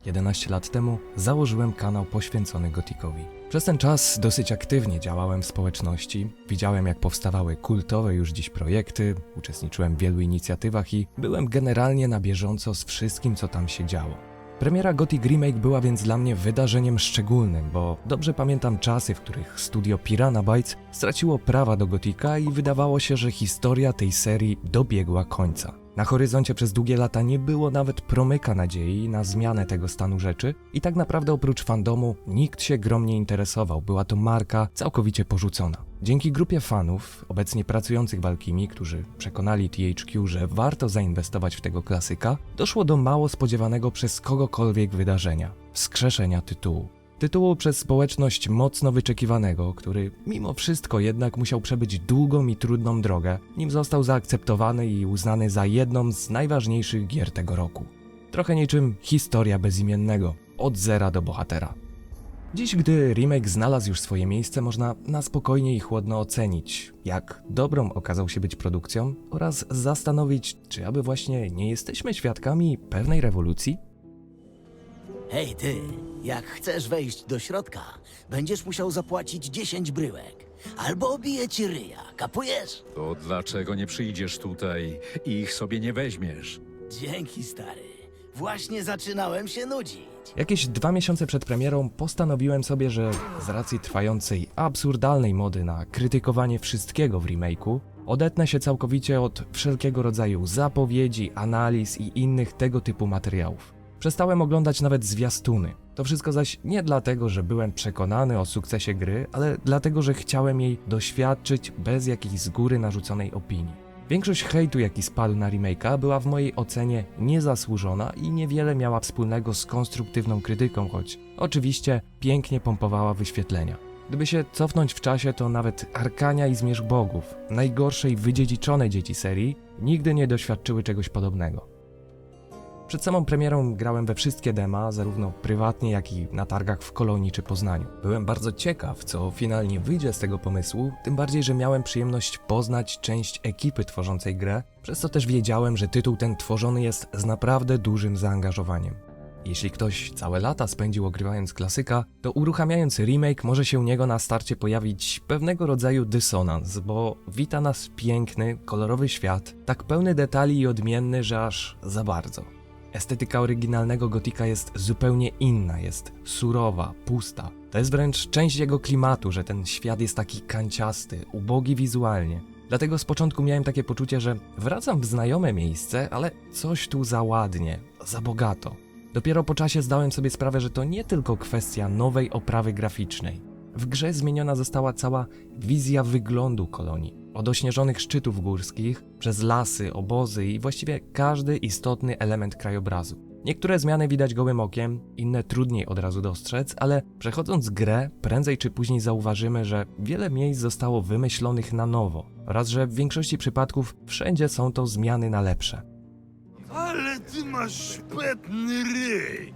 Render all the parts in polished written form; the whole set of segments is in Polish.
11 lat temu założyłem kanał poświęcony Gothicowi. Przez ten czas dosyć aktywnie działałem w społeczności, widziałem jak powstawały kultowe już dziś projekty, uczestniczyłem w wielu inicjatywach i byłem generalnie na bieżąco z wszystkim, co tam się działo. Premiera Gothic Remake była więc dla mnie wydarzeniem szczególnym, bo dobrze pamiętam czasy, w których studio Piranha Bytes straciło prawa do Gothica i wydawało się, że historia tej serii dobiegła końca. Na horyzoncie przez długie lata nie było nawet promyka nadziei na zmianę tego stanu rzeczy i tak naprawdę oprócz fandomu nikt się grom nie interesował, była to marka całkowicie porzucona. Dzięki grupie fanów, obecnie pracujących w Alchemii, którzy przekonali THQ, że warto zainwestować w tego klasyka, doszło do mało spodziewanego przez kogokolwiek wydarzenia – wskrzeszenia tytułu. Tytułu przez społeczność mocno wyczekiwanego, który mimo wszystko jednak musiał przebyć długą i trudną drogę, nim został zaakceptowany i uznany za jedną z najważniejszych gier tego roku. Trochę niczym historia bezimiennego, od zera do bohatera. Dziś, gdy remake znalazł już swoje miejsce, można na spokojnie i chłodno ocenić, jak dobrą okazał się być produkcją oraz zastanowić, czy aby właśnie nie jesteśmy świadkami pewnej rewolucji? Hej ty, jak chcesz wejść do środka, będziesz musiał zapłacić 10 bryłek. Albo obije ci ryja, kapujesz? To dlaczego nie przyjdziesz tutaj i ich sobie nie weźmiesz? Dzięki, stary. Właśnie zaczynałem się nudzić. Jakieś 2 miesiące przed premierą postanowiłem sobie, że z racji trwającej absurdalnej mody na krytykowanie wszystkiego w remake'u, odetnę się całkowicie od wszelkiego rodzaju zapowiedzi, analiz i innych tego typu materiałów. Przestałem oglądać nawet zwiastuny. To wszystko zaś nie dlatego, że byłem przekonany o sukcesie gry, ale dlatego, że chciałem jej doświadczyć bez jakiejś z góry narzuconej opinii. Większość hejtu, jaki spadł na remake'a, była w mojej ocenie niezasłużona i niewiele miała wspólnego z konstruktywną krytyką, choć oczywiście pięknie pompowała wyświetlenia. Gdyby się cofnąć w czasie, to nawet Arkania i Zmierzch Bogów, najgorszej wydziedziczone dzieci serii, nigdy nie doświadczyły czegoś podobnego. Przed samą premierą grałem we wszystkie dema, zarówno prywatnie, jak i na targach w Kolonii czy Poznaniu. Byłem bardzo ciekaw, co finalnie wyjdzie z tego pomysłu, tym bardziej, że miałem przyjemność poznać część ekipy tworzącej grę, przez co też wiedziałem, że tytuł ten tworzony jest z naprawdę dużym zaangażowaniem. Jeśli ktoś całe lata spędził ogrywając klasyka, to uruchamiając remake może się u niego na starcie pojawić pewnego rodzaju dysonans, bo wita nas piękny, kolorowy świat, tak pełny detali i odmienny, że aż za bardzo. Estetyka oryginalnego Gothica jest zupełnie inna, jest surowa, pusta. To jest wręcz część jego klimatu, że ten świat jest taki kanciasty, ubogi wizualnie. Dlatego z początku miałem takie poczucie, że wracam w znajome miejsce, ale coś tu za ładnie, za bogato. Dopiero po czasie zdałem sobie sprawę, że to nie tylko kwestia nowej oprawy graficznej. W grze zmieniona została cała wizja wyglądu Kolonii. Od ośnieżonych szczytów górskich, przez lasy, obozy i właściwie każdy istotny element krajobrazu. Niektóre zmiany widać gołym okiem, inne trudniej od razu dostrzec, ale przechodząc grę, prędzej czy później zauważymy, że wiele miejsc zostało wymyślonych na nowo oraz że w większości przypadków wszędzie są to zmiany na lepsze. Ale ty masz szpetny ryj!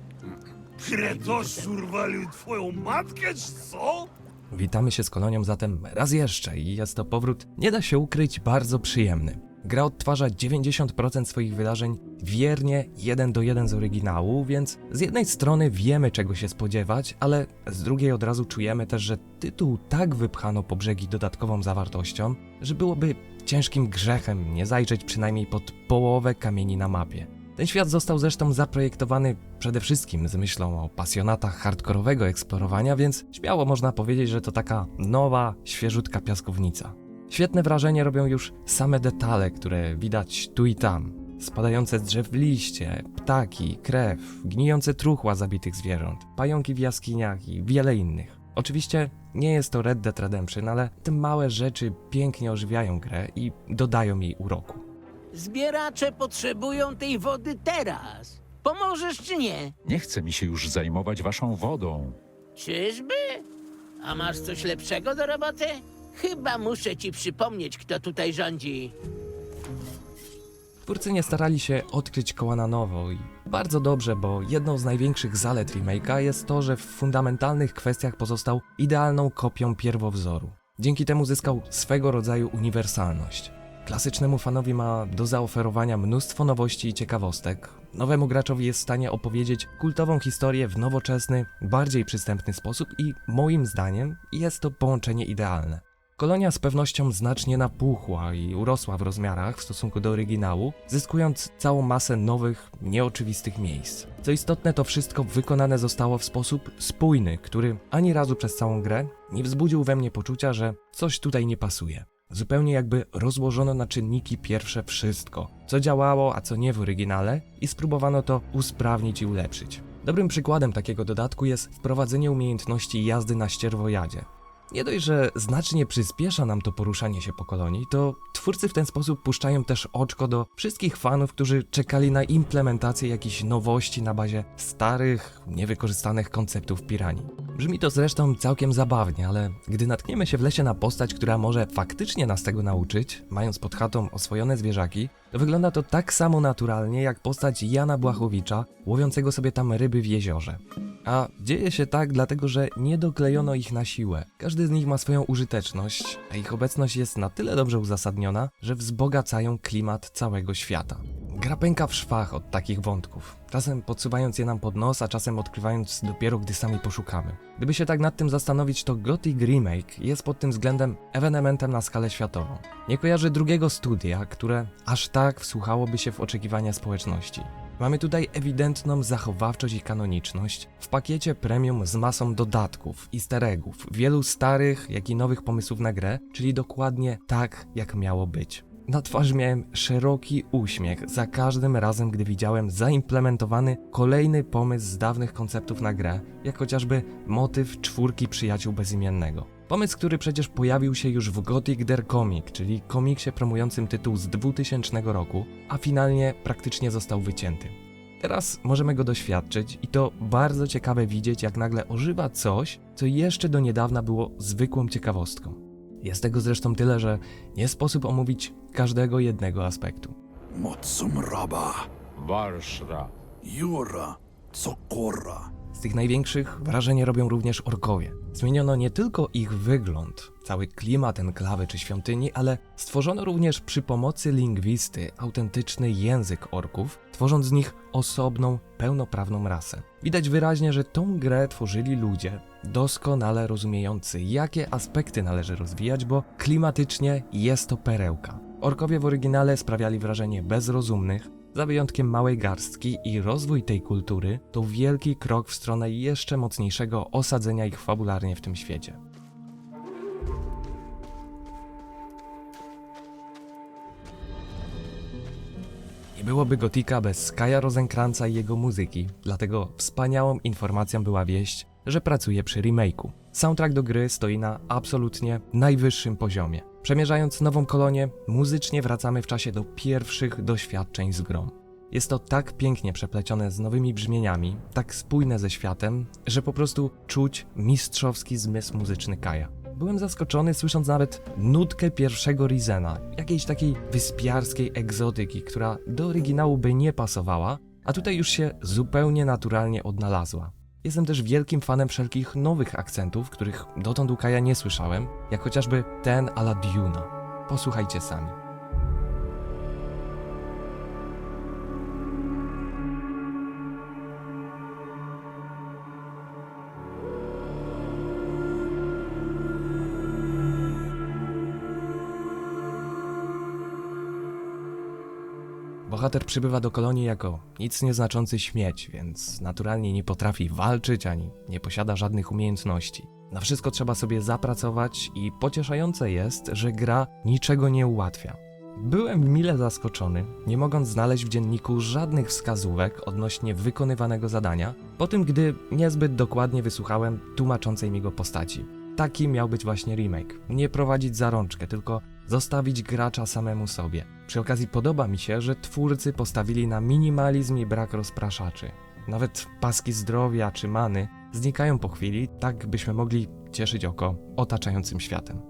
Kretoszczur walił twoją matkę, czy co? Witamy się z Kolonią zatem raz jeszcze i jest to powrót, nie da się ukryć, bardzo przyjemny. Gra odtwarza 90% swoich wydarzeń wiernie 1 do 1 z oryginału, więc z jednej strony wiemy czego się spodziewać, ale z drugiej od razu czujemy też, że tytuł tak wypchano po brzegi dodatkową zawartością, że byłoby ciężkim grzechem nie zajrzeć przynajmniej pod połowę kamieni na mapie. Ten świat został zresztą zaprojektowany przede wszystkim z myślą o pasjonatach hardkorowego eksplorowania, więc śmiało można powiedzieć, że to taka nowa, świeżutka piaskownica. Świetne wrażenie robią już same detale, które widać tu i tam. Spadające z drzew liście, ptaki, krew, gnijące truchła zabitych zwierząt, pająki w jaskiniach i wiele innych. Oczywiście nie jest to Red Dead Redemption, ale te małe rzeczy pięknie ożywiają grę i dodają jej uroku. Zbieracze potrzebują tej wody teraz. Pomożesz czy nie? Nie chce mi się już zajmować waszą wodą. Czyżby? A masz coś lepszego do roboty? Chyba muszę ci przypomnieć, kto tutaj rządzi. Twórcy nie starali się odkryć koła na nowo i bardzo dobrze, bo jedną z największych zalet remake'a jest to, że w fundamentalnych kwestiach pozostał idealną kopią pierwowzoru. Dzięki temu zyskał swego rodzaju uniwersalność. Klasycznemu fanowi ma do zaoferowania mnóstwo nowości i ciekawostek. Nowemu graczowi jest w stanie opowiedzieć kultową historię w nowoczesny, bardziej przystępny sposób i moim zdaniem jest to połączenie idealne. Kolonia z pewnością znacznie napuchła i urosła w rozmiarach w stosunku do oryginału, zyskując całą masę nowych, nieoczywistych miejsc. Co istotne, to wszystko wykonane zostało w sposób spójny, który ani razu przez całą grę nie wzbudził we mnie poczucia, że coś tutaj nie pasuje. Zupełnie jakby rozłożono na czynniki pierwsze wszystko, co działało, a co nie w oryginale i spróbowano to usprawnić i ulepszyć. Dobrym przykładem takiego dodatku jest wprowadzenie umiejętności jazdy na ścierwojadzie. Nie dość, że znacznie przyspiesza nam to poruszanie się po kolonii, to twórcy w ten sposób puszczają też oczko do wszystkich fanów, którzy czekali na implementację jakichś nowości na bazie starych, niewykorzystanych konceptów piranii. Brzmi to zresztą całkiem zabawnie, ale gdy natkniemy się w lesie na postać, która może faktycznie nas tego nauczyć, mając pod chatą oswojone zwierzaki, to wygląda to tak samo naturalnie jak postać Jana Błachowicza, łowiącego sobie tam ryby w jeziorze. A dzieje się tak dlatego, że nie doklejono ich na siłę. Każdy z nich ma swoją użyteczność, a ich obecność jest na tyle dobrze uzasadniona, że wzbogacają klimat całego świata. Gra pęka w szwach od takich wątków, czasem podsuwając je nam pod nos, a czasem odkrywając dopiero gdy sami poszukamy. Gdyby się tak nad tym zastanowić, to Gothic Remake jest pod tym względem ewenementem na skalę światową. Nie kojarzę drugiego studia, które aż tak wsłuchałoby się w oczekiwania społeczności. Mamy tutaj ewidentną zachowawczość i kanoniczność w pakiecie premium z masą dodatków, easter eggów, wielu starych, jak i nowych pomysłów na grę, czyli dokładnie tak, jak miało być. Na twarzy miałem szeroki uśmiech za każdym razem, gdy widziałem zaimplementowany kolejny pomysł z dawnych konceptów na grę, jak chociażby motyw czwórki przyjaciół bezimiennego. Pomysł, który przecież pojawił się już w Gothic Der Comic, czyli komiksie promującym tytuł z 2000 roku, a finalnie praktycznie został wycięty. Teraz możemy go doświadczyć i to bardzo ciekawe widzieć, jak nagle ożywa coś, co jeszcze do niedawna było zwykłą ciekawostką. Jest tego zresztą tyle, że nie sposób omówić każdego jednego aspektu. Motsumraba, Warszra. Jura, Cokora. Z tych największych wrażenie robią również orkowie. Zmieniono nie tylko ich wygląd, cały klimat enklawy czy świątyni, ale stworzono również przy pomocy lingwisty autentyczny język orków, tworząc z nich osobną, pełnoprawną rasę. Widać wyraźnie, że tą grę tworzyli ludzie doskonale rozumiejący, jakie aspekty należy rozwijać, bo klimatycznie jest to perełka. Orkowie w oryginale sprawiali wrażenie bezrozumnych, za wyjątkiem małej garstki, i rozwój tej kultury to wielki krok w stronę jeszcze mocniejszego osadzenia ich fabularnie w tym świecie. Nie byłoby Gotika bez Skya Rosenkrantza i jego muzyki, dlatego wspaniałą informacją była wieść, że pracuje przy remake'u. Soundtrack do gry stoi na absolutnie najwyższym poziomie. Przemierzając nową kolonię, muzycznie wracamy w czasie do pierwszych doświadczeń z grą. Jest to tak pięknie przeplecione z nowymi brzmieniami, tak spójne ze światem, że po prostu czuć mistrzowski zmysł muzyczny Kaja. Byłem zaskoczony, słysząc nawet nutkę pierwszego Rizena, jakiejś takiej wyspiarskiej egzotyki, która do oryginału by nie pasowała, a tutaj już się zupełnie naturalnie odnalazła. Jestem też wielkim fanem wszelkich nowych akcentów, których dotąd u Kaja nie słyszałem, jak chociażby ten a la Duna. Posłuchajcie sami. Bohater przybywa do kolonii jako nic nieznaczący śmieć, więc naturalnie nie potrafi walczyć ani nie posiada żadnych umiejętności. Na wszystko trzeba sobie zapracować i pocieszające jest, że gra niczego nie ułatwia. Byłem mile zaskoczony, nie mogąc znaleźć w dzienniku żadnych wskazówek odnośnie wykonywanego zadania, po tym gdy niezbyt dokładnie wysłuchałem tłumaczącej mi go postaci. Taki miał być właśnie remake. Nie prowadzić za rączkę, tylko zostawić gracza samemu sobie. Przy okazji podoba mi się, że twórcy postawili na minimalizm i brak rozpraszaczy. Nawet paski zdrowia czy many znikają po chwili, tak byśmy mogli cieszyć oko otaczającym światem.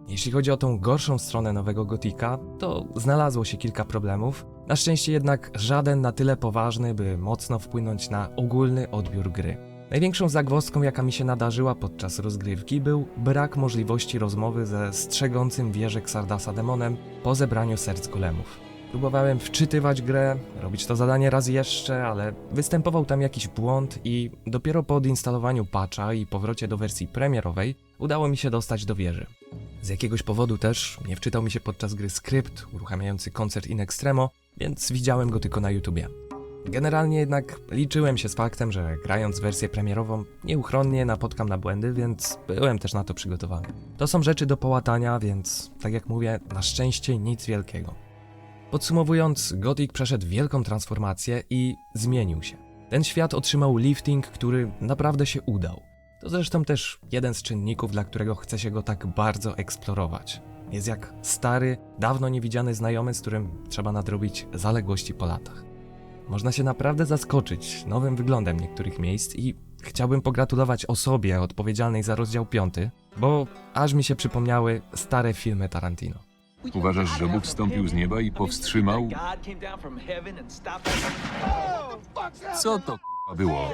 Jeśli chodzi o tą gorszą stronę nowego Gotika, to znalazło się kilka problemów. Na szczęście jednak żaden na tyle poważny, by mocno wpłynąć na ogólny odbiór gry. Największą zagwozdką, jaka mi się nadarzyła podczas rozgrywki, był brak możliwości rozmowy ze strzegącym wieżę Xardasa demonem po zebraniu serc golemów. Próbowałem wczytywać grę, robić to zadanie raz jeszcze, ale występował tam jakiś błąd i dopiero po odinstalowaniu patcha i powrocie do wersji premierowej udało mi się dostać do wieży. Z jakiegoś powodu też nie wczytał mi się podczas gry skrypt uruchamiający koncert in extremo, więc widziałem go tylko na YouTubie. Generalnie jednak liczyłem się z faktem, że grając wersję premierową nieuchronnie napotkam na błędy, więc byłem też na to przygotowany. To są rzeczy do połatania, więc tak jak mówię, na szczęście nic wielkiego. Podsumowując, Gothic przeszedł wielką transformację i zmienił się. Ten świat otrzymał lifting, który naprawdę się udał. To zresztą też jeden z czynników, dla którego chce się go tak bardzo eksplorować. Jest jak stary, dawno niewidziany znajomy, z którym trzeba nadrobić zaległości po latach. Można się naprawdę zaskoczyć nowym wyglądem niektórych miejsc i chciałbym pogratulować osobie odpowiedzialnej za rozdział 5, bo aż mi się przypomniały stare filmy Tarantino. Uważasz, że Bóg zstąpił z nieba i powstrzymał? Co to k***a było?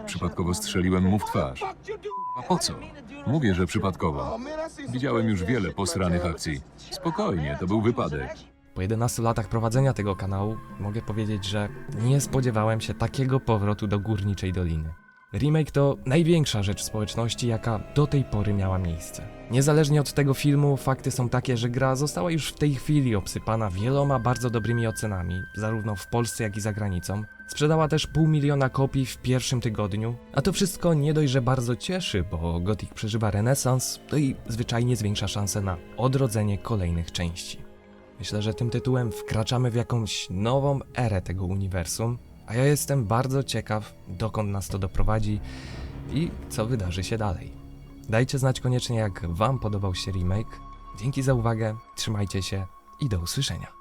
Przypadkowo strzeliłem mu w twarz. A po co? Mówię, że przypadkowo. Widziałem już wiele posranych akcji. Spokojnie, to był wypadek. Po 11 latach prowadzenia tego kanału mogę powiedzieć, że nie spodziewałem się takiego powrotu do Górniczej Doliny. Remake to największa rzecz w społeczności, jaka do tej pory miała miejsce. Niezależnie od tego filmu, fakty są takie, że gra została już w tej chwili obsypana wieloma bardzo dobrymi ocenami, zarówno w Polsce, jak i za granicą. Sprzedała też 500 000 kopii w pierwszym tygodniu, a to wszystko nie dość, że bardzo cieszy, bo Gothic przeżywa renesans, to i zwyczajnie zwiększa szanse na odrodzenie kolejnych części. Myślę, że tym tytułem wkraczamy w jakąś nową erę tego uniwersum, a ja jestem bardzo ciekaw, dokąd nas to doprowadzi i co wydarzy się dalej. Dajcie znać koniecznie, jak wam podobał się remake. Dzięki za uwagę, trzymajcie się i do usłyszenia.